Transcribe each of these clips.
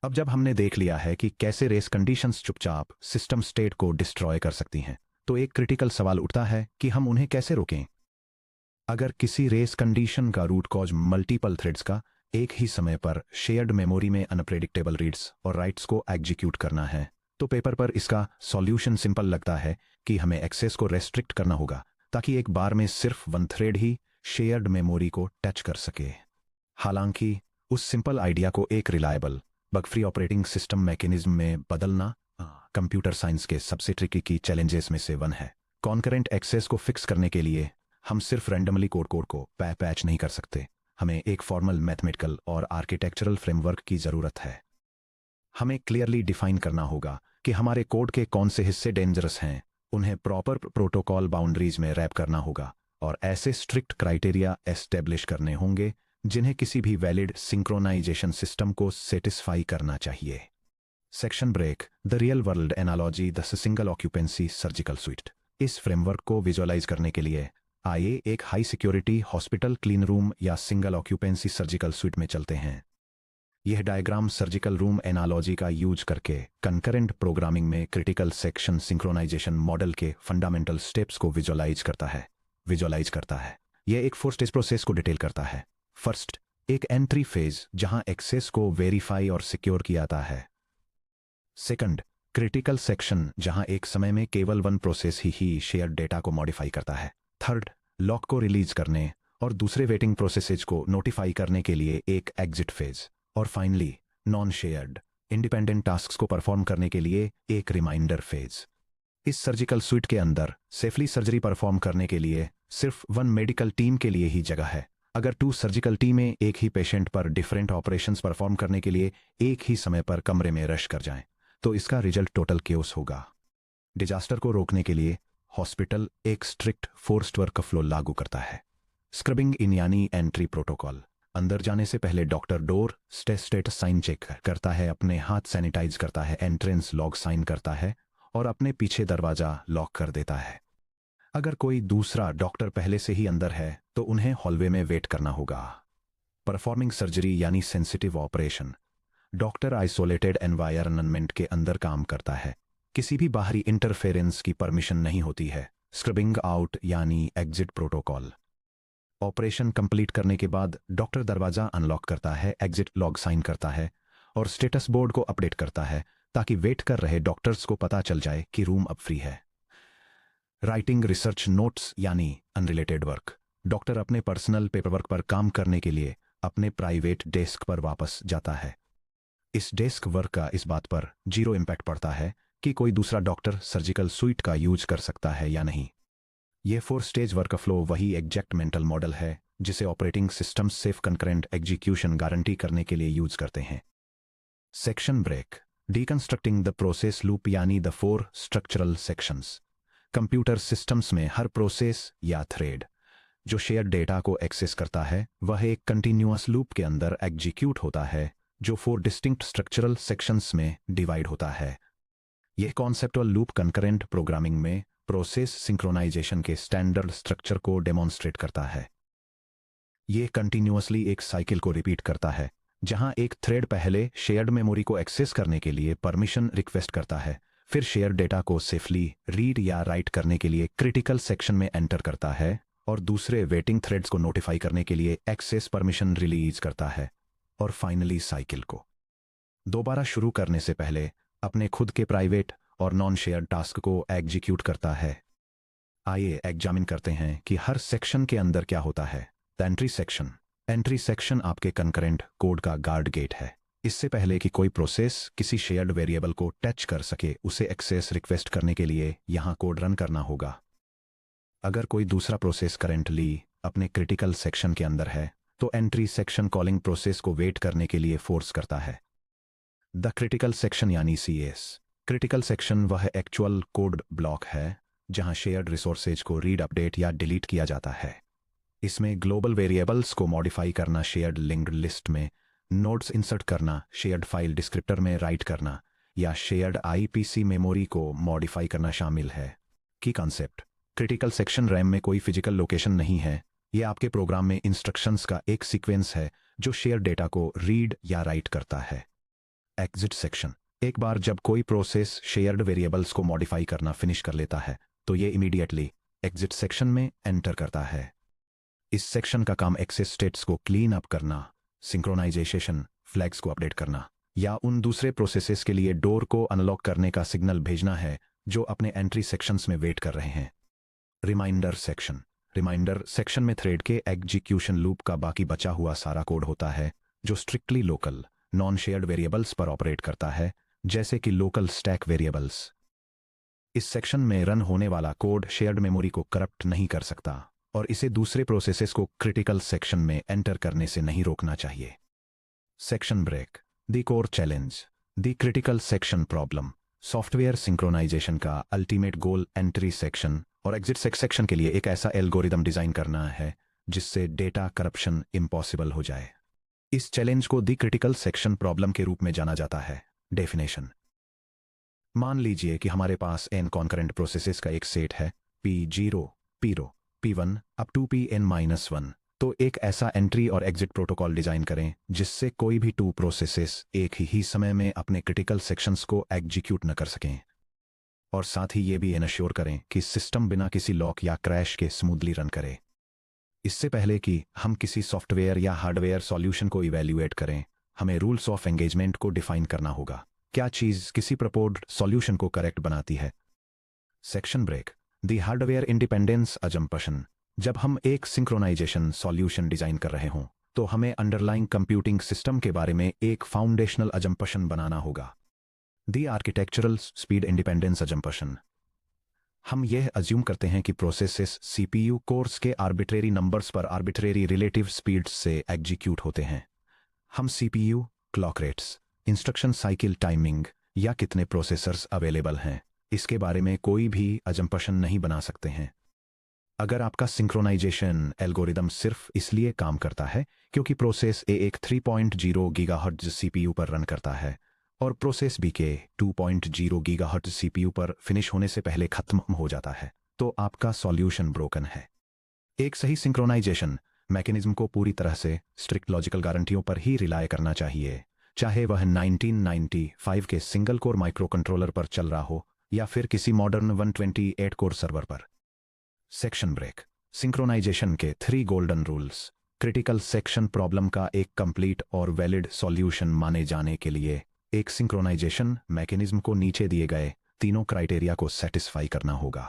अब जब हमने देख लिया है कि कैसे रेस कंडीशंस चुपचाप सिस्टम स्टेट को डिस्ट्रॉय कर सकती हैं, तो एक क्रिटिकल सवाल उठता है कि हम उन्हें कैसे रोकें। अगर किसी रेस कंडीशन का रूट कॉज मल्टीपल थ्रेड्स का एक ही समय पर शेयर्ड मेमोरी में अनप्रेडिक्टेबल रीड्स और राइट्स को एग्जीक्यूट करना है, तो पेपर पर इसका सॉल्यूशन सिंपल लगता है कि हमें एक्सेस को रेस्ट्रिक्ट करना होगा ताकि एक बार में सिर्फ वन थ्रेड ही शेयर्ड मेमोरी को टच कर सके। हालांकि उस सिंपल आइडिया को एक reliable bug free operating system mechanism में बदलना कंप्यूटर साइंस के सबसे ट्रिकी की चैलेंजेस में से वन है। कॉन्करेंट एक्सेस को फिक्स करने के लिए हम सिर्फ रैंडमली कोड को पैच नहीं कर सकते। हमें एक फॉर्मल मैथमेटिकल और आर्किटेक्चरल फ्रेमवर्क की जरूरत है। हमें क्लियरली डिफाइन करना होगा कि हमारे कोड के कौन से हिस्से डेंजरस हैं, उन्हें प्रॉपर प्रोटोकॉल बाउंड्रीज में रैप करना होगा और ऐसे स्ट्रिक्ट क्राइटेरिया एस्टेब्लिश करने होंगे जिन्हें किसी भी वैलिड सिंक्रोनाइजेशन सिस्टम को सेटिस्फाई करना चाहिए। Section break, the real world analogy, the single occupancy surgical suite. इस फ्रेमवर्क को विजुअलाइज करने के लिए आइए एक high security hospital clean room या सिंगल ऑक्यूपेंसी सर्जिकल स्विट में चलते हैं। यह डायग्राम सर्जिकल रूम एनालॉजी का यूज करके कंकरेंट प्रोग्रामिंग में क्रिटिकल सेक्शन सिंक्रोनाइजेशन मॉडल के फंडामेंटल स्टेप्स को विजुअलाइज करता है। यह एक 4 स्टेज प्रोसेस को डिटेल करता है। फर्स्ट, एक एंट्री फेज जहां एक्सेस को वेरीफाई और सिक्योर किया जाता है। सेकंड, क्रिटिकल सेक्शन जहां एक समय में केवल वन प्रोसेस ही शेयर्ड डेटा को मॉडिफाई करता है। थर्ड, लॉक को रिलीज करने और दूसरे वेटिंग प्रोसेसेज को नोटिफाई करने के लिए एक एग्जिट फेज। और finally, non shared independent tasks को परफॉर्म करने के लिए एक रिमाइंडर फेज। इस सर्जिकल स्विट के अंदर सेफली सर्जरी परफॉर्म करने के लिए सिर्फ वन मेडिकल टीम के लिए ही जगह है। अगर 2 सर्जिकल टीमें एक ही पेशेंट पर डिफरेंट ऑपरेशंस परफॉर्म करने के लिए एक ही समय पर कमरे में रश कर जाएं, तो इसका रिजल्ट टोटल केओस होगा। डिजास्टर को रोकने के लिए हॉस्पिटल एक स्ट्रिक्ट फोर्स्ड वर्क फ्लो लागू करता है। स्क्रबिंग इन यानी एंट्री प्रोटोकॉल। अंदर जाने से पहले doctor door status sign check करता है, अपने हाथ सैनिटाइज करता है, एंट्रेंस लॉग साइन करता है और अपने पीछे दरवाजा लॉक कर देता है। अगर कोई दूसरा डॉक्टर पहले से ही अंदर है तो उन्हें हॉलवे में वेट करना होगा। परफॉर्मिंग सर्जरी यानी sensitive operation. Doctor isolated environment के अंदर काम करता है। किसी भी बाहरी इंटरफेरेंस की परमिशन नहीं होती है। स्क्रबिंग आउट यानी एग्जिट प्रोटोकॉल। ऑपरेशन कंप्लीट करने के बाद डॉक्टर दरवाजा अनलॉक करता है, एग्जिट लॉग साइन करता है और स्टेटस बोर्ड को अपडेट करता है ताकि वेट कर रहे डॉक्टर्स को पता चल जाए कि रूम अब फ्री है। राइटिंग रिसर्च नोट्स यानी अनरिलेटेड वर्क। डॉक्टर अपने पर्सनल पेपरवर्क पर काम करने के लिए अपने प्राइवेट डेस्क पर वापस जाता है। इस डेस्क वर्क का इस बात पर जीरो इम्पैक्ट पड़ता है कि कोई दूसरा डॉक्टर सर्जिकल स्विट का यूज कर सकता है या नहीं। यह 4 स्टेज वर्क फ्लो वही एग्जैक्ट मेंटल मॉडल है जिसे operating system safe concurrent execution guarantee करने के लिए यूज करते हैं। Section break, deconstructing the process loop यानी the 4 structural sections. Computer systems में हर प्रोसेस या थ्रेड जो शेयर डेटा को एक्सेस करता है वह एक कंटिन्यूअस लूप के अंदर एग्जीक्यूट होता है जो 4 डिस्टिंक्ट स्ट्रक्चरल सेक्शंस में डिवाइड होता है। यह कॉन्सेप्चुअल लूप कंकरेंट प्रोग्रामिंग में प्रोसेस सिंक्रोनाइजेशन के स्टैंडर्ड स्ट्रक्चर को डेमोन्स्ट्रेट करता है। यह कंटिन्यूअसली एक साइकिल को रिपीट करता है जहां एक थ्रेड पहले शेयर्ड मेमोरी को एक्सेस करने के लिए परमिशन रिक्वेस्ट करता है, फिर शेयर डेटा को सेफली रीड या राइट करने के लिए क्रिटिकल सेक्शन में एंटर करता है और दूसरे वेटिंग थ्रेड्स को नोटिफाई करने के लिए एक्सेस परमिशन रिलीज करता है और फाइनली साइकिल को दोबारा शुरू करने से पहले अपने खुद के प्राइवेट और नॉन शेयर टास्क को एग्जीक्यूट करता है। आइए एग्जामिन करते हैं कि हर सेक्शन के अंदर क्या होता है। Entry section. एंट्री सेक्शन आपके कंकरेंट कोड का गार्ड गेट है। इससे पहले कि कोई प्रोसेस किसी शेयर्ड वेरिएबल को टच कर सके उसे एक्सेस रिक्वेस्ट करने के लिए यहां कोड रन करना होगा। अगर कोई दूसरा प्रोसेस करेंटली अपने क्रिटिकल सेक्शन के अंदर है तो एंट्री सेक्शन कॉलिंग प्रोसेस को वेट करने के लिए फोर्स करता है। द क्रिटिकल सेक्शन यानी CS। क्रिटिकल सेक्शन वह एक्चुअल कोड ब्लॉक है जहां शेयर्ड रिसोर्सेज को रीड, अपडेट या डिलीट किया जाता है। इसमें ग्लोबल वेरिएबल्स को मॉडिफाई करना, शेयर्ड लिंक्ड लिस्ट में नोड्स इंसर्ट करना, शेयर्ड फाइल डिस्क्रिप्टर में राइट करना या शेयर्ड IPC मेमोरी को मॉडिफाई करना शामिल है। की कॉन्सेप्ट, क्रिटिकल सेक्शन रैम में कोई फिजिकल लोकेशन नहीं है। यह आपके प्रोग्राम में इंस्ट्रक्शंस का एक सीक्वेंस है जो शेयर डेटा को रीड या राइट करता है। Exit section. एक बार जब कोई प्रोसेस शेयर्ड वेरिएबल्स को मॉडिफाई करना फिनिश कर लेता है तो ये इमीडिएटली एग्जिट सेक्शन में एंटर करता है। इस सेक्शन का काम एक्सेस स्टेट्स को क्लीन अप करना, सिंक्रोनाइजेशन फ्लैग्स को अपडेट करना या उन दूसरे प्रोसेसेस के लिए डोर को अनलॉक करने का सिग्नल भेजना है जो अपने एंट्री सेक्शंस में वेट कर रहे हैं। Reminder section. रिमाइंडर सेक्शन में थ्रेड के एग्जीक्यूशन लूप का बाकी बचा हुआ सारा कोड होता है जो strictly local non shared variables पर ऑपरेट करता है, जैसे कि लोकल स्टैक वेरिएबल्स। इस सेक्शन में रन होने वाला कोड शेयर्ड मेमोरी को करप्ट नहीं कर सकता और इसे दूसरे प्रोसेसेस को क्रिटिकल सेक्शन में एंटर करने से नहीं रोकना चाहिए। Section break. The core challenge. The critical section problem. Software synchronisation का अल्टीमेट गोल एंट्री सेक्शन और एग्जिट सेक्शन के लिए एक ऐसा एल्गोरिदम डिजाइन करना है जिससे डेटा करप्शन इम्पॉसिबल हो जाए। इस चैलेंज को द क्रिटिकल सेक्शन प्रॉब्लम के रूप में जाना जाता है। डेफिनेशन। मान लीजिए कि हमारे पास n कॉन्करेंट प्रोसेसेस का एक सेट है P0, P0, P1 up to Pn-1। तो एक ऐसा एंट्री और एग्जिट प्रोटोकॉल डिजाइन करें जिससे कोई भी टू प्रोसेसेस एक ही समय में अपने क्रिटिकल सेक्शंस को एग्जीक्यूट न कर सकें, और साथ ही ये भी एनश्योर करें कि सिस्टम बिना किसी लॉक या क्रैश के स्मूथली रन करे। इससे पहले कि हम किसी सॉफ्टवेयर या हार्डवेयर सॉल्यूशन को इवैल्यूएट करें, हमें रूल्स ऑफ एंगेजमेंट को डिफाइन करना होगा। क्या चीज किसी प्रपोज्ड सॉल्यूशन को करेक्ट बनाती है? Section break. The hardware independence assumption. जब हम एक सिंक्रोनाइजेशन सॉल्यूशन डिजाइन कर रहे हों तो हमें अंडरलाइंग कंप्यूटिंग सिस्टम के बारे में एक फाउंडेशनल अजम्पशन बनाना होगा। The architectural speed independence assumption. हम यह अज्यूम करते हैं कि प्रोसेसेस सीपीयू कोर्स के आर्बिट्रेरी नंबर्स पर आर्बिट्रेरी रिलेटिव स्पीड्स से एग्जीक्यूट होते हैं। हम CPU, clock rates, instruction cycle timing या कितने प्रोसेसर्स अवेलेबल हैं इसके बारे में कोई भी अजम्पशन नहीं बना सकते हैं। अगर आपका सिंक्रोनाइजेशन एल्गोरिदम सिर्फ इसलिए काम करता है क्योंकि प्रोसेस ए एक 3.0 गीगाहर्ट्ज सीपीयू पर रन करता है और प्रोसेस बी के 2.0 गीगाहर्ट्ज सीपीयू पर फिनिश होने से पहले खत्म हो जाता है, तो आपका सॉल्यूशन ब्रोकन है। एक सही सिंक्रोनाइजेशन मैकेनिज्म को पूरी तरह से स्ट्रिक्ट लॉजिकल गारंटियों पर ही रिलाय करना चाहिए, चाहे वह 1995 के सिंगल कोर माइक्रो कंट्रोलर पर चल रहा हो या फिर किसी मॉडर्न 128 कोर सर्वर पर। Section break. सिंक्रोनाइजेशन के 3 golden rules. Critical section problem का एक कंप्लीट और वैलिड सॉल्यूशन माने जाने के लिए एक सिंक्रोनाइजेशन मैकेनिज्म को नीचे दिए गए तीनों क्राइटेरिया को सेटिस्फाई करना होगा।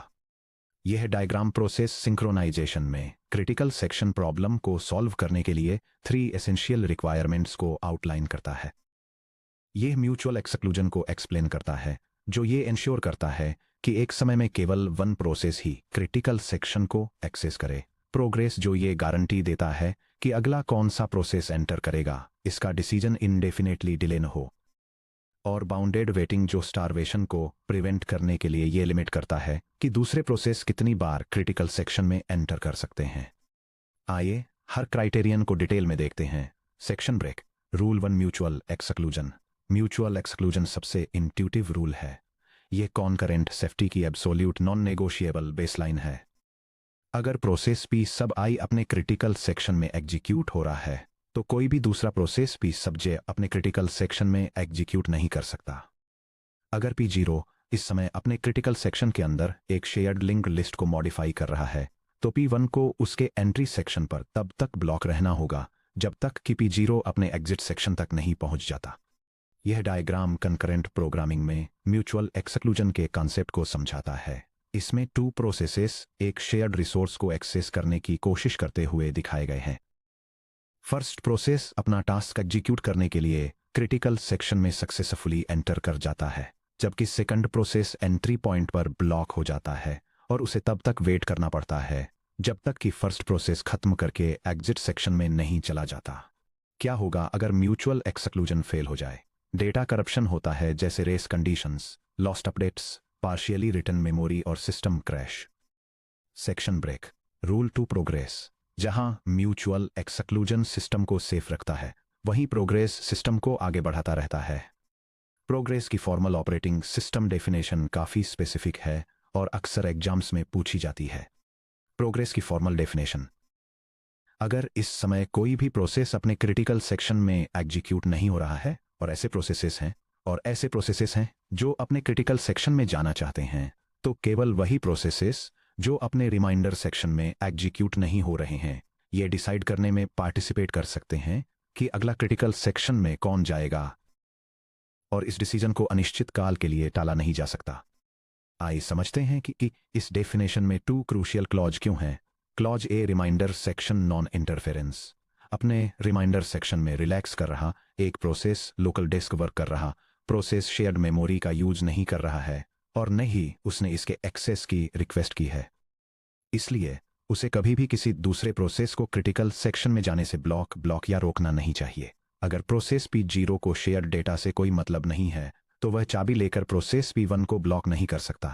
यह डायग्राम प्रोसेस सिंक्रोनाइजेशन में क्रिटिकल सेक्शन प्रॉब्लम को सॉल्व करने के लिए 3 एसेंशियल रिक्वायरमेंट्स को आउटलाइन करता है। यह म्यूचुअल एक्सक्लूजन को एक्सप्लेन करता है, जो ये इंश्योर करता है कि एक समय में केवल वन प्रोसेस ही क्रिटिकल सेक्शन को एक्सेस करे। प्रोग्रेस, जो ये गारंटी देता है कि अगला कौन सा प्रोसेस एंटर करेगा इसका डिसीजन इंडेफिनेटली डिले न हो। और बाउंडेड वेटिंग, जो स्टारवेशन को प्रिवेंट करने के लिए ये लिमिट करता है कि दूसरे प्रोसेस कितनी बार क्रिटिकल सेक्शन में एंटर कर सकते हैं। आइए हर क्राइटेरियन को डिटेल में देखते हैं। Section break. Rule 1, mutual exclusion. Mutual exclusion सबसे इंट्यूटिव रूल है। यह कॉनकरेंट सेफ्टी की एब्सोल्यूट नॉन नेगोशिएबल बेसलाइन है। अगर प्रोसेस पी सब आई अपने क्रिटिकल सेक्शन में एग्जीक्यूट हो रहा है तो कोई भी दूसरा प्रोसेस पी सब जे अपने क्रिटिकल सेक्शन में एग्जीक्यूट नहीं कर सकता। अगर P0 इस समय अपने क्रिटिकल सेक्शन के अंदर एक शेयर्ड लिंक्ड लिस्ट को मॉडिफाई कर रहा है तो P1 को उसके एंट्री सेक्शन पर तब तक ब्लॉक रहना होगा जब तक कि P0 अपने एग्जिट सेक्शन तक नहीं पहुंच जाता। यह डायग्राम कंकरेंट प्रोग्रामिंग में म्यूचुअल एक्सक्लूजन के कॉन्सेप्ट को समझाता है। इसमें 2 प्रोसेसेस एक शेयर्ड रिसोर्स को एक्सेस करने की कोशिश करते हुए दिखाए गए हैं। फर्स्ट प्रोसेस अपना टास्क एग्जीक्यूट करने के लिए क्रिटिकल सेक्शन में सक्सेसफुली एंटर कर जाता है, जबकि सेकंड प्रोसेस एंट्री पॉइंट पर ब्लॉक हो जाता है और उसे तब तक वेट करना पड़ता है जब तक कि फर्स्ट प्रोसेस खत्म करके एग्जिट सेक्शन में नहीं चला जाता। क्या होगा अगर म्यूचुअल एक्सक्लूजन फेल हो जाए? डेटा करप्शन होता है, जैसे race conditions, lost updates, partially written memory और system crash. Section break. Rule 2, progress. जहां म्यूचुअल एक्सक्लूजन सिस्टम को सेफ रखता है, वहीं प्रोग्रेस सिस्टम को आगे बढ़ाता रहता है। प्रोग्रेस की फॉर्मल ऑपरेटिंग सिस्टम डेफिनेशन काफी स्पेसिफिक है और अक्सर एग्जाम्स में पूछी जाती है। प्रोग्रेस की फॉर्मल डेफिनेशन: अगर इस समय कोई भी प्रोसेस अपने क्रिटिकल सेक्शन में एग्जीक्यूट नहीं हो रहा है, और ऐसे प्रोसेसेस हैं और ऐसे प्रोसेसेस हैं जो अपने क्रिटिकल सेक्शन में जाना चाहते हैं, तो केवल वही प्रोसेसेस जो अपने रिमाइंडर सेक्शन में एग्जीक्यूट नहीं हो रहे हैं ये डिसाइड करने में पार्टिसिपेट कर सकते हैं कि अगला क्रिटिकल सेक्शन में कौन जाएगा, और इस डिसीजन को अनिश्चित काल के लिए टाला नहीं जा सकता। आइए समझते हैं कि इस डेफिनेशन में 2 क्रूशियल क्लॉज क्यों हैं। Clause A, reminder section non interference. अपने रिमाइंडर सेक्शन में रिलैक्स कर रहा एक प्रोसेस लोकल डिस्क वर्क कर रहा प्रोसेस शेयर्ड मेमोरी का यूज नहीं कर रहा है और नहीं उसने इसके एक्सेस की रिक्वेस्ट की है, इसलिए उसे कभी भी किसी दूसरे प्रोसेस को क्रिटिकल सेक्शन में जाने से ब्लॉक या रोकना नहीं चाहिए। अगर प्रोसेस P0 को शेयर डेटा से कोई मतलब नहीं है तो वह चाबी लेकर प्रोसेस P1 को ब्लॉक नहीं कर सकता।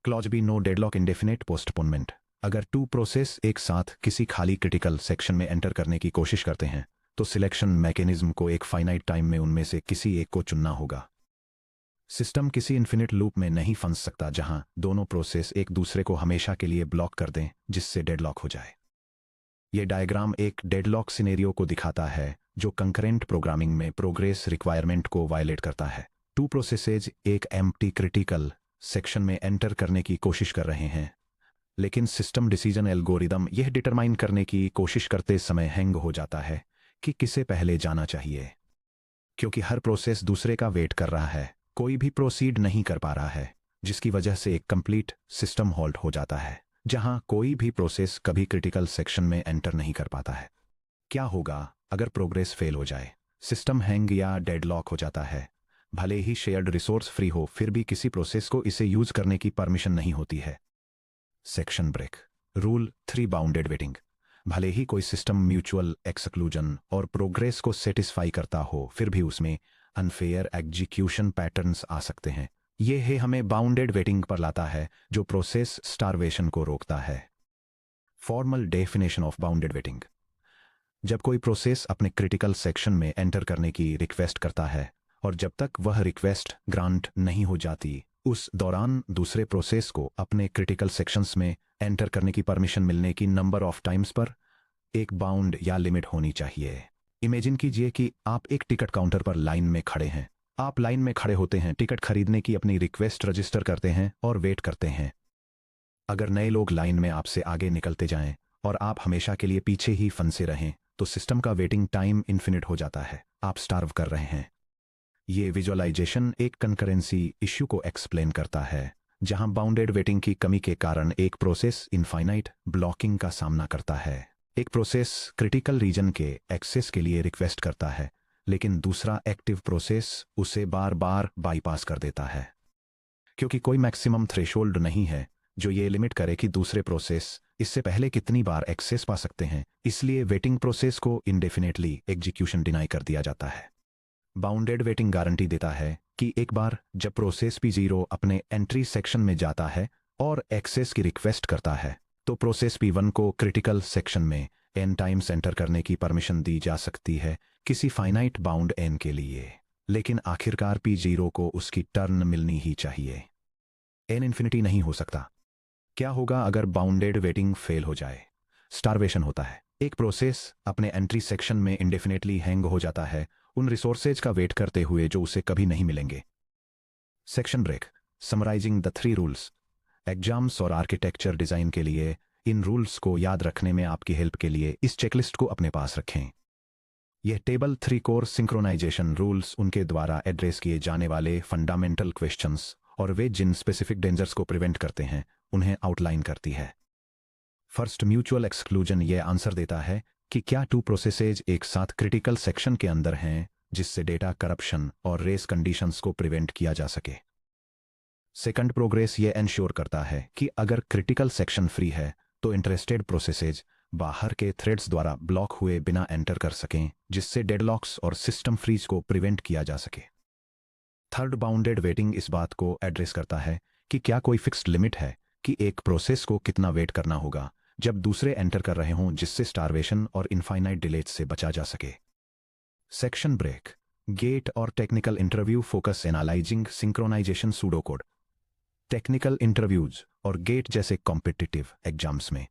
Clause B, no deadlock indefinite postponement. अगर 2 प्रोसेस एक साथ किसी खाली क्रिटिकल सेक्शन में एंटर करने की कोशिश करते हैं तो सिलेक्शन मैकेनिज्म को एक फाइनाइट टाइम में उनमें से किसी एक को चुनना होगा। सिस्टम किसी इन्फिनिट लूप में नहीं फंस सकता जहां दोनों प्रोसेस एक दूसरे को हमेशा के लिए ब्लॉक कर दें जिससे डेडलॉक हो जाए। यह डायग्राम एक डेडलॉक सिनेरियो को दिखाता है जो कंकरेंट प्रोग्रामिंग में प्रोग्रेस रिक्वायरमेंट को वायलेट करता है। 2 प्रोसेसेज एक एम्प्टी क्रिटिकल सेक्शन में एंटर करने की कोशिश कर रहे हैं, लेकिन सिस्टम डिसीजन एल्गोरिदम यह डिटरमाइन करने की कोशिश करते समय हैंग हो जाता है कि किसे पहले जाना चाहिए। क्योंकि हर प्रोसेस दूसरे का वेट कर रहा है, कोई भी प्रोसीड नहीं कर पा रहा है, जिसकी वजह से एक कंप्लीट सिस्टम हॉल्ट हो जाता है जहां कोई भी प्रोसेस कभी क्रिटिकल सेक्शन में एंटर नहीं कर पाता है। क्या होगा अगर प्रोग्रेस फेल हो जाए? सिस्टम हैंग या डेडलॉक हो जाता है। भले ही शेयर्ड रिसोर्स फ्री हो फिर भी किसी प्रोसेस को इसे यूज करने की परमिशन नहीं होती है। Section break rule 3, bounded waiting. भले ही कोई सिस्टम म्यूचुअल एक्सक्लूजन और प्रोग्रेस को सेटिस्फाई करता हो फिर भी उसमें अनफेयर एग्जीक्यूशन पैटर्न्स आ सकते हैं। यह है हमें बाउंडेड वेटिंग पर लाता है जो प्रोसेस स्टारवेशन को रोकता है। Formal definition of bounded waiting. जब कोई प्रोसेस अपने क्रिटिकल सेक्शन में एंटर करने की रिक्वेस्ट करता है और जब तक वह रिक्वेस्ट ग्रांट नहीं हो जाती उस दौरान दूसरे प्रोसेस को अपने क्रिटिकल सेक्शंस में एंटर करने की परमिशन मिलने की नंबर ऑफ टाइम्स पर एक बाउंड या लिमिट होनी चाहिए। इमेजिन कीजिए कि आप एक टिकट काउंटर पर लाइन में खड़े हैं। आप लाइन में खड़े होते हैं, टिकट खरीदने की अपनी रिक्वेस्ट रजिस्टर करते हैं और वेट करते हैं। अगर नए लोग लाइन में आपसे आगे निकलते जाएं और आप हमेशा के लिए पीछे ही फंसे रहें तो सिस्टम का वेटिंग टाइम इन्फिनिट हो जाता है। आप स्टार्व कर रहे हैं। ये विजुअलाइजेशन एक कंकरेंसी इश्यू को एक्सप्लेन करता है जहां बाउंडेड वेटिंग की कमी के कारण एक प्रोसेस इनफाइनाइट ब्लॉकिंग का सामना करता है। एक प्रोसेस क्रिटिकल रीजन के एक्सेस के लिए रिक्वेस्ट करता है लेकिन दूसरा एक्टिव प्रोसेस उसे बार बार बाईपास कर देता है। क्योंकि कोई मैक्सिमम थ्रेशोल्ड नहीं है जो ये लिमिट करे कि दूसरे प्रोसेस इससे पहले कितनी बार एक्सेस पा सकते हैं, इसलिए वेटिंग प्रोसेस को इंडेफिनेटली एग्जीक्यूशन डिनाई कर दिया जाता है। बाउंडेड वेटिंग गारंटी देता है कि एक बार जब प्रोसेस P0 अपने एंट्री सेक्शन में जाता है और एक्सेस की रिक्वेस्ट करता है तो प्रोसेस P1 को क्रिटिकल सेक्शन में n टाइम्स एंटर करने की परमिशन दी जा सकती है किसी फाइनाइट बाउंड n के लिए, लेकिन आखिरकार P0 को उसकी टर्न मिलनी ही चाहिए। n इन्फिनिटी नहीं हो सकता। क्या होगा अगर बाउंडेड वेटिंग फेल हो जाए? स्टारवेशन होता है। एक प्रोसेस अपने एंट्री सेक्शन में इंडेफिनेटली हैंग हो जाता है उन रिसोर्सेज का वेट करते हुए जो उसे कभी नहीं मिलेंगे। Section break summarising the 3 rules. Exams और आर्किटेक्चर डिजाइन के लिए इन रूल्स को याद रखने में आपकी हेल्प के लिए इस चेकलिस्ट को अपने पास रखें। यह टेबल 3 कोर सिंक्रोनाइजेशन रूल्स उनके द्वारा एड्रेस किए जाने वाले फंडामेंटल क्वेश्चंस और वे जिन स्पेसिफिक डेंजर्स को प्रिवेंट करते हैं उन्हें आउटलाइन करती है। फर्स्ट, म्यूचुअल एक्सक्लूजन यह आंसर देता है कि क्या 2 प्रोसेसेज एक साथ क्रिटिकल सेक्शन के अंदर हैं जिससे डेटा करप्शन और रेस कंडीशंस को प्रिवेंट किया जा सके। सेकंड, प्रोग्रेस यह एंश्योर करता है कि अगर क्रिटिकल सेक्शन फ्री है तो इंटरेस्टेड प्रोसेसेज बाहर के थ्रेड्स द्वारा ब्लॉक हुए बिना एंटर कर सकें जिससे डेडलॉक्स और सिस्टम फ्रीज को प्रिवेंट किया जा सके। थर्ड, बाउंडेड वेटिंग इस बात को एड्रेस करता है कि क्या कोई फिक्स्ड लिमिट है कि एक प्रोसेस को कितना वेट करना होगा जब दूसरे एंटर कर रहे हों जिससे स्टारवेशन और इनफाइनाइट डिलेज से बचा जा सके। सेक्शन ब्रेक गेट और technical interview focus analysing synchronisation pseudocode. Technical interviews और गेट जैसे कॉम्पिटिटिव एग्जाम्स में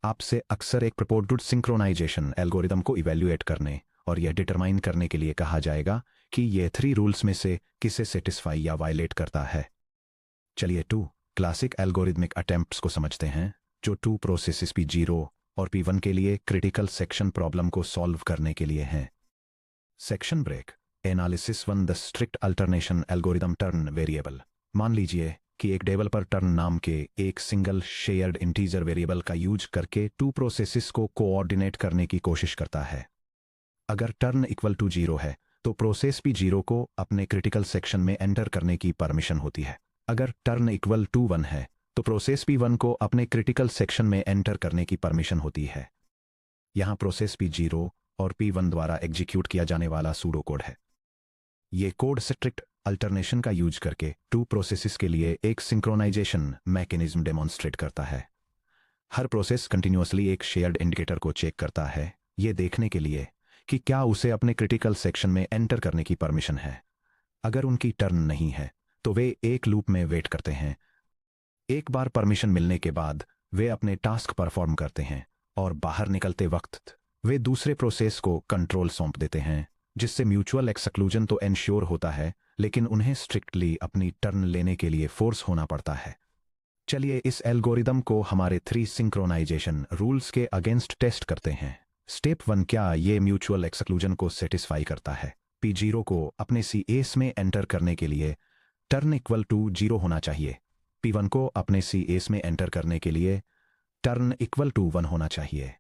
आपसे अक्सर एक प्रपोज्ड सिंक्रोनाइजेशन एल्गोरिदम को इवैल्यूएट करने और यह डिटरमाइन करने के लिए कहा जाएगा कि ये 3 रूल्स में से किसे सेटिस्फाई या वायलेट करता है। चलिए 2 क्लासिक एल्गोरिथमिक अटेम्प्ट्स को समझते हैं, जो 2 प्रोसेसेस P0 और P1 के लिए क्रिटिकल सेक्शन प्रॉब्लम को सॉल्व करने के लिए हैं। Section break analysis 1 the strict alternation algorithm turn variable. मान लीजिए कि एक डेवलपर टर्न नाम के एक सिंगल शेयर्ड इंटीजर वेरिएबल का यूज करके 2 प्रोसेसेस को कोऑर्डिनेट करने की कोशिश करता है। अगर टर्न इक्वल टू 0 है तो प्रोसेस P0 को अपने क्रिटिकल सेक्शन में एंटर करने की परमिशन होती है। अगर टर्न इक्वल टू 1 है तो प्रोसेस P1 को अपने क्रिटिकल सेक्शन में एंटर करने की परमिशन होती है। यहां प्रोसेस P0 और P1 द्वारा एग्जीक्यूट किया जाने वाला सूडो कोड है। ये कोड स्ट्रिक्ट अल्टरनेशन का यूज करके 2 प्रोसेसेस के लिए एक सिंक्रोनाइजेशन मैकेनिज्म डेमोन्स्ट्रेट करता है। हर प्रोसेस कंटिन्यूअसली एक शेयर्ड इंडिकेटर को चेक करता है, ये देखने के लिए कि क्या उसे अपने क्रिटिकल सेक्शन में एंटर करने की परमिशन है। अगर उनकी टर्न नहीं है तो वे एक लूप में वेट करते हैं। एक बार परमिशन मिलने के बाद वे अपने टास्क परफॉर्म करते हैं और बाहर निकलते वक्त वे दूसरे प्रोसेस को कंट्रोल सौंप देते हैं, जिससे म्यूचुअल एक्सक्लूजन तो एंश्योर होता है, लेकिन उन्हें स्ट्रिक्टली अपनी टर्न लेने के लिए फोर्स होना पड़ता है। चलिए इस एल्गोरिदम को हमारे 3 सिंक्रोनाइजेशन रूल्स के अगेंस्ट टेस्ट करते हैं। स्टेप 1 क्या ये म्यूचुअल एक्सक्लूजन को सेटिस्फाई करता है। P0 को अपने CS में एंटर करने के लिए टर्न इक्वल टू 0 होना चाहिए। P1 को अपने CS में एंटर करने के लिए टर्न इक्वल टू 1 होना चाहिए।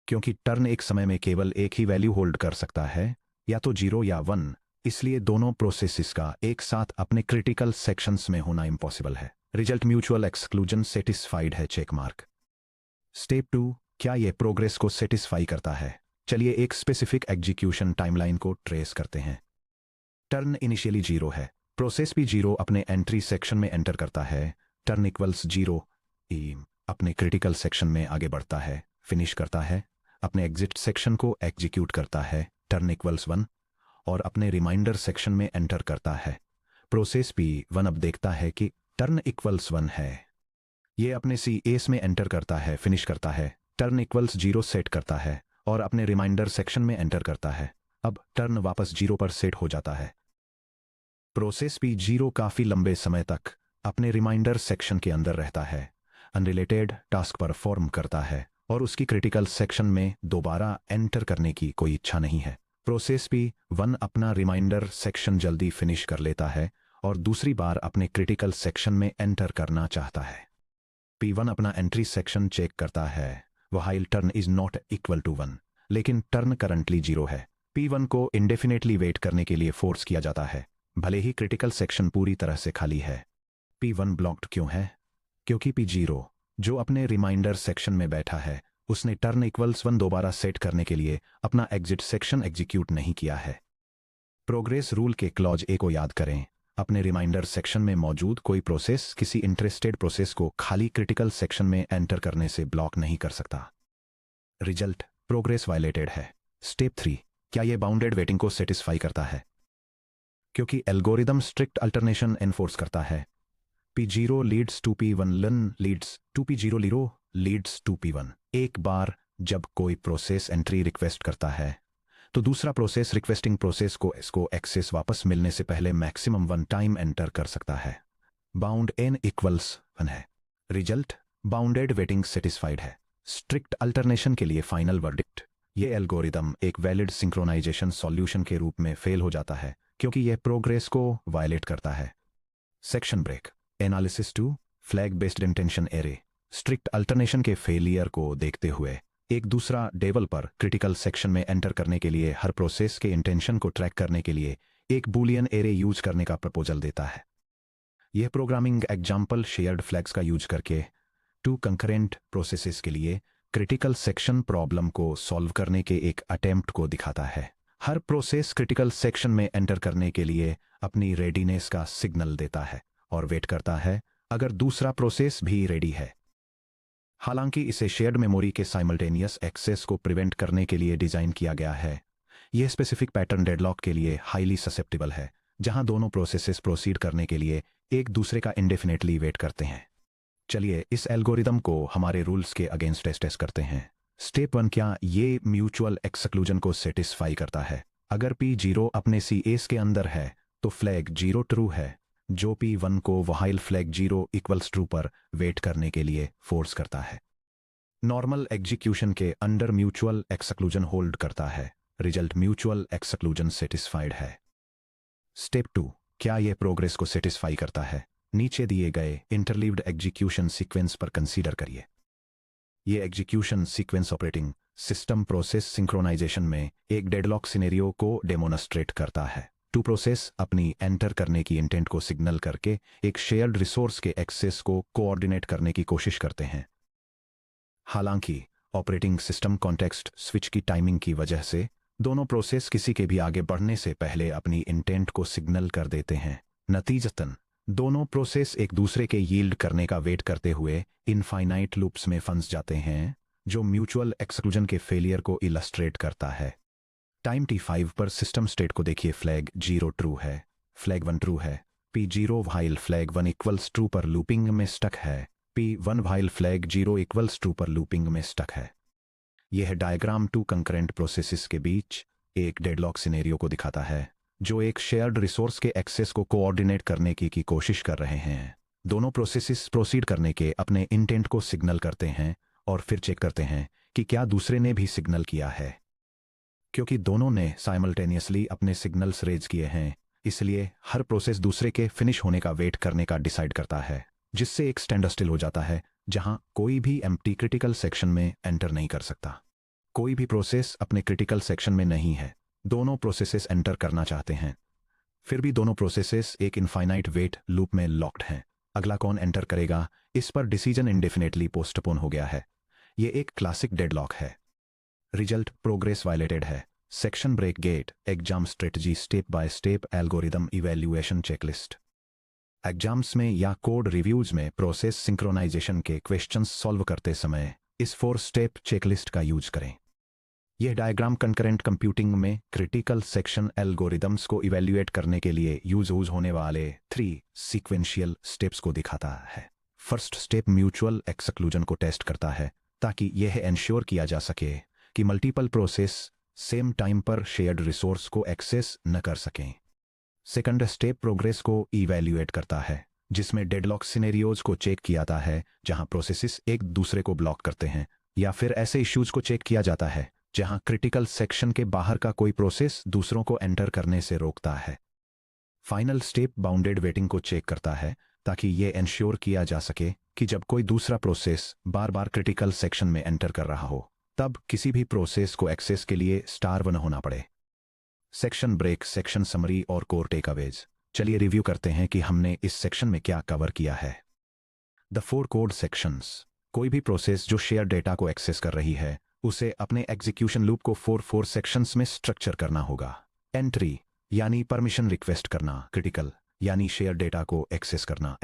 क्योंकि टर्न एक समय में केवल एक ही वैल्यू होल्ड कर सकता है, या तो 0 या 1, इसलिए दोनों प्रोसेसेस का एक साथ अपने क्रिटिकल सेक्शंस में होना इम्पॉसिबल है। रिजल्ट म्यूचुअल एक्सक्लूजन सेटिस्फाइड है, चेक मार्क। स्टेप 2 क्या यह प्रोग्रेस को सेटिस्फाई करता है। चलिए एक स्पेसिफिक एग्जीक्यूशन टाइमलाइन को ट्रेस करते हैं। टर्न इनिशियली 0 है। प्रोसेस P0 अपने एंट्री सेक्शन में एंटर करता है। टर्न इक्वल्स 0 अपने क्रिटिकल सेक्शन में आगे बढ़ता है, फिनिश करता है, अपने एग्जिट सेक्शन को एग्जीक्यूट करता है। टर्न इक्वल्स 1 और अपने रिमाइंडर सेक्शन में एंटर करता है। प्रोसेस P1 अब देखता है कि टर्न इक्वल्स 1 है। ये अपने CS में एंटर करता है, फिनिश करता है, टर्न इक्वल्स 0 सेट करता है और अपने रिमाइंडर सेक्शन में एंटर करता है। अब टर्न वापस 0 पर सेट हो जाता है। प्रोसेस P0 काफी लंबे समय तक अपने रिमाइंडर सेक्शन के अंदर रहता है, अनरिलेटेड टास्क परफॉर्म करता है और उसकी क्रिटिकल सेक्शन में दोबारा एंटर करने की कोई इच्छा नहीं है। प्रोसेस P1 अपना रिमाइंडर सेक्शन जल्दी फिनिश कर लेता है और दूसरी बार अपने क्रिटिकल सेक्शन में एंटर करना चाहता है। P1 अपना एंट्री सेक्शन चेक करता है, while turn is not equal to 1, लेकिन टर्न करंटली 0 है। P1 को इंडेफिनेटली वेट करने के लिए फोर्स किया जाता है, भले ही क्रिटिकल सेक्शन पूरी तरह से खाली है। P1 ब्लॉक्ड क्यों है? क्योंकि P0 जो अपने रिमाइंडर सेक्शन में बैठा है, उसने टर्न इक्वल्स 1 दोबारा सेट करने के लिए अपना एग्जिट सेक्शन एग्जीक्यूट नहीं किया है। प्रोग्रेस रूल के क्लॉज ए को याद करें। अपने रिमाइंडर सेक्शन में मौजूद कोई प्रोसेस किसी इंटरेस्टेड प्रोसेस को खाली क्रिटिकल सेक्शन में एंटर करने से ब्लॉक नहीं कर सकता। रिजल्ट प्रोग्रेस वायलेटेड है। स्टेप 3 क्या यह बाउंडेड वेटिंग को सेटिस्फाई करता है। क्योंकि एल्गोरिदम स्ट्रिक्ट अल्टरनेशन एनफोर्स करता है। P0 लीड्स टू P1 लन लीड्स टू P0 लिरो लीड्स टू P1। एक बार जब कोई प्रोसेस एंट्री रिक्वेस्ट करता है तो दूसरा प्रोसेस रिक्वेस्टिंग प्रोसेस को इसको एक्सेस वापस मिलने से पहले मैक्सिमम 1 टाइम एंटर कर सकता है। बाउंड n इक्वल्स 1 है। रिजल्ट बाउंडेड वेटिंग सेटिस्फाइड है। स्ट्रिक्ट अल्टरनेशन के लिए फाइनल वर्डिक्ट, ये एल्गोरिदम एक वैलिड सिंक्रोनाइजेशन सॉल्यूशन के रूप में फेल हो जाता है क्योंकि यह प्रोग्रेस को वायलेट करता है। Section break analysis 2 flag based intention array. Strict alternation के फेलियर को देखते हुए एक दूसरा डेवलपर क्रिटिकल सेक्शन में एंटर करने के लिए हर प्रोसेस के इंटेंशन को ट्रैक करने के लिए एक बूलियन एरे यूज करने का प्रपोजल देता है। यह प्रोग्रामिंग एग्जाम्पल शेयर्ड फ्लैग्स का यूज करके 2 कंकरेंट प्रोसेसेस के लिए क्रिटिकल सेक्शन प्रॉब्लम को सॉल्व करने के एक अटेम्प्ट को दिखाता है। हर प्रोसेस क्रिटिकल सेक्शन में एंटर करने के लिए अपनी रेडीनेस का सिग्नल देता है और वेट करता है अगर दूसरा प्रोसेस भी रेडी है। हालांकि इसे शेयर्ड मेमोरी के साइमल्टेनियस एक्सेस को प्रिवेंट करने के लिए डिजाइन किया गया है। यह स्पेसिफिक पैटर्न डेडलॉक के लिए हाईली ससेप्टिबल है, जहां दोनों प्रोसेसेस प्रोसीड करने के लिए एक दूसरे का इंडेफिनेटली वेट करते हैं। चलिए इस एल्गोरिदम को हमारे रूल्स के अगेंस्ट टेस्ट करते हैं। स्टेप 1, क्या ये म्यूचुअल एक्सक्लूजन को सेटिस्फाई करता है? अगर P0 अपने CS के अंदर है तो फ्लैग 0 ट्रू है, जो P1 को व्हाइल फ्लैग 0 इक्वल्स ट्रू पर वेट करने के लिए फोर्स करता है। नॉर्मल एग्जीक्यूशन के अंडर म्यूचुअल एक्सक्लूजन होल्ड करता है, रिजल्ट म्यूचुअल एक्सक्लूजन सेटिस्फाइड है। स्टेप 2, क्या यह प्रोग्रेस को सेटिस्फाई करता है? नीचे दिए गए इंटरलीव्ड एग्जीक्यूशन सीक्वेंस पर कंसीडर करिए। ये execution sequence operating system process synchronisation में एक डेडलॉक सिनेरियो को डेमोन्स्ट्रेट करता है। टू प्रोसेस अपनी एंटर करने की इंटेंट को सिग्नल करके एक शेयर्ड रिसोर्स के एक्सेस को कोऑर्डिनेट करने की कोशिश करते हैं। हालांकि ऑपरेटिंग सिस्टम कॉन्टेक्स्ट स्विच की टाइमिंग की वजह से दोनों प्रोसेस किसी के भी आगे बढ़ने से पहले अपनी इंटेंट को सिग्नल कर देते हैं। नतीजतन दोनों प्रोसेस एक दूसरे के यील्ड करने का वेट करते हुए इनफाइनाइट लूप्स में फंस जाते हैं, जो म्यूचुअल एक्सक्लूजन के फेलियर को इलस्ट्रेट करता है। टाइम T5 पर सिस्टम स्टेट को देखिए। फ्लैग 0 ट्रू है, फ्लैग 1 ट्रू है, P0 while flag 1 equals true पर लूपिंग में स्टक है, P1 while flag 0 equals true पर लूपिंग में स्टक है। यह डायग्राम टू कंकरेंट प्रोसेसेस के बीच एक डेडलॉक सिनेरियो को दिखाता है, जो एक शेयर्ड रिसोर्स के एक्सेस को कोऑर्डिनेट करने की कोशिश कर रहे हैं। दोनों प्रोसेसेस प्रोसीड करने के अपने इंटेंट को सिग्नल करते हैं और फिर चेक करते हैं कि क्या दूसरे ने भी सिग्नल किया है। क्योंकि दोनों ने साइमल्टेनियसली अपने सिग्नल्स रेज किए हैं, इसलिए हर प्रोसेस दूसरे के फिनिश होने का वेट करने का डिसाइड करता है, जिससे एक स्टैंड स्टिल हो जाता है जहां कोई भी एम्प्टी क्रिटिकल सेक्शन में एंटर नहीं कर सकता। कोई भी प्रोसेस अपने क्रिटिकल सेक्शन में नहीं है। दोनों प्रोसेसेस एंटर करना चाहते हैं, फिर भी दोनों प्रोसेसेस एक इनफाइनाइट वेट लूप में लॉक्ड हैं। अगला कौन एंटर करेगा, इस पर डिसीजन इंडेफिनेटली पोस्टपोन हो गया है। यह एक क्लासिक डेडलॉक है। रिजल्ट प्रोग्रेस वायलेटेड है। Section break GATE exam strategy step by step algorithm evaluation checklist. Exams में या कोड रिव्यूज में प्रोसेस सिंक्रोनाइजेशन के क्वेश्चंस सॉल्व करते समय इस 4 स्टेप चेकलिस्ट का यूज करें। यह डायग्राम कंकरेंट कंप्यूटिंग में क्रिटिकल सेक्शन एल्गोरिदम्स को इवैल्यूएट करने के लिए यूज होने वाले 3 सीक्वेंशियल स्टेप्स को दिखाता है। फर्स्ट स्टेप म्यूचुअल एक्सक्लूजन को टेस्ट करता है, ताकि यह एंश्योर किया जा सके कि मल्टीपल प्रोसेस सेम टाइम पर शेयर्ड रिसोर्स को एक्सेस न कर सकें। सेकंड स्टेप प्रोग्रेस को इवैल्यूएट करता है, जिसमें डेडलॉक सिनेरियोज को चेक किया जाता है जहां प्रोसेसेस एक दूसरे को ब्लॉक करते हैं, या फिर ऐसे इश्यूज को चेक किया जाता है जहां क्रिटिकल सेक्शन के बाहर का कोई प्रोसेस दूसरों को एंटर करने से रोकता है। फाइनल स्टेप बाउंडेड वेटिंग को चेक करता है, ताकि यह एंश्योर किया जा सके कि जब कोई दूसरा प्रोसेस बार बार क्रिटिकल सेक्शन में एंटर कर रहा हो, तब किसी भी प्रोसेस को एक्सेस के लिए *1 होना पड़े। सेक्शन ब्रेक, सेक्शन समरी और कोर टेकअवेज। चलिए रिव्यू करते हैं कि हमने इस सेक्शन में क्या कवर किया है। The 4 code sections. कोई भी प्रोसेस जो शेयर डेटा को एक्सेस कर रही है, उसे अपने एग्जीक्यूशन लूप को 4 सेक्शंस में स्ट्रक्चर करना होगा। एंट्री यानी परमिशन रिक्वेस्ट करना, क्रिटिकल यानी शेयर डेटा को एक्सेस करना,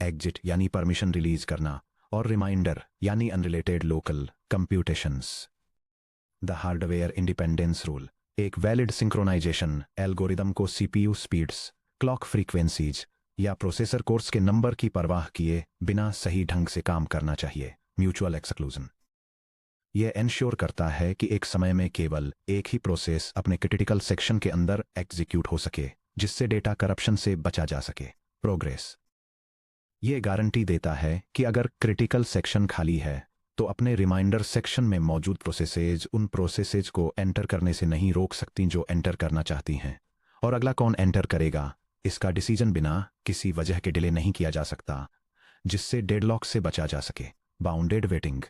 एग्जिट यानी परमिशन रिलीज करना, और रिमाइंडर यानी unrelated local computations. The hardware independence rule एक वैलिड सिंक्रोनाइजेशन एल्गोरिदम को CPU स्पीड्स, क्लॉक फ्रीक्वेंसीज या प्रोसेसर कोर्स के नंबर की परवाह किए बिना सही ढंग से काम करना चाहिए। म्यूचुअल एक्सक्लूजन यह एंश्योर करता है कि एक समय में केवल एक ही प्रोसेस अपने क्रिटिकल सेक्शन के अंदर एग्जीक्यूट हो सके, जिससे डेटा करप्शन से बचा जा सके। प्रोग्रेस यह गारंटी देता है कि अगर क्रिटिकल सेक्शन खाली है तो अपने रिमाइंडर सेक्शन में मौजूद प्रोसेसेज उन प्रोसेसेज को एंटर करने से नहीं रोक सकती जो एंटर करना चाहती हैं, और अगला कौन एंटर करेगा इसका डिसीजन बिना किसी वजह के डिले नहीं किया जा सकता, जिससे डेडलॉक से बचा जा सके। बाउंडेड वेटिंग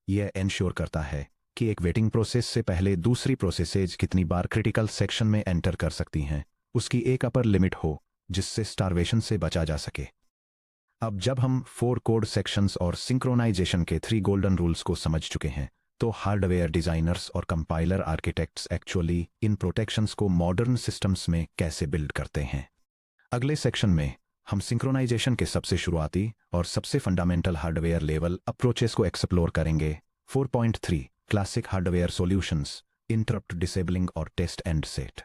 यह एंश्योर करता है कि एक वेटिंग प्रोसेस से पहले दूसरी प्रोसेसेज कितनी बार क्रिटिकल सेक्शन में एंटर कर सकती हैं, उसकी एक अपर लिमिट हो, जिससे स्टारवेशन से बचा जा सके। अब जब हम 4 कोड सेक्शंस और सिंक्रोनाइजेशन के 3 गोल्डन रूल्स को समझ चुके हैं, तो हार्डवेयर डिजाइनर्स और compiler architects actually in protections को मॉडर्न सिस्टम्स में कैसे बिल्ड करते हैं। अगले सेक्शन में हम सिंक्रोनाइजेशन के सबसे शुरुआती और सबसे फंडामेंटल हार्डवेयर लेवल अप्रोचेस को एक्सप्लोर करेंगे। 4.3 classic hardware solutions, interrupt disabling और टेस्ट एंड सेट।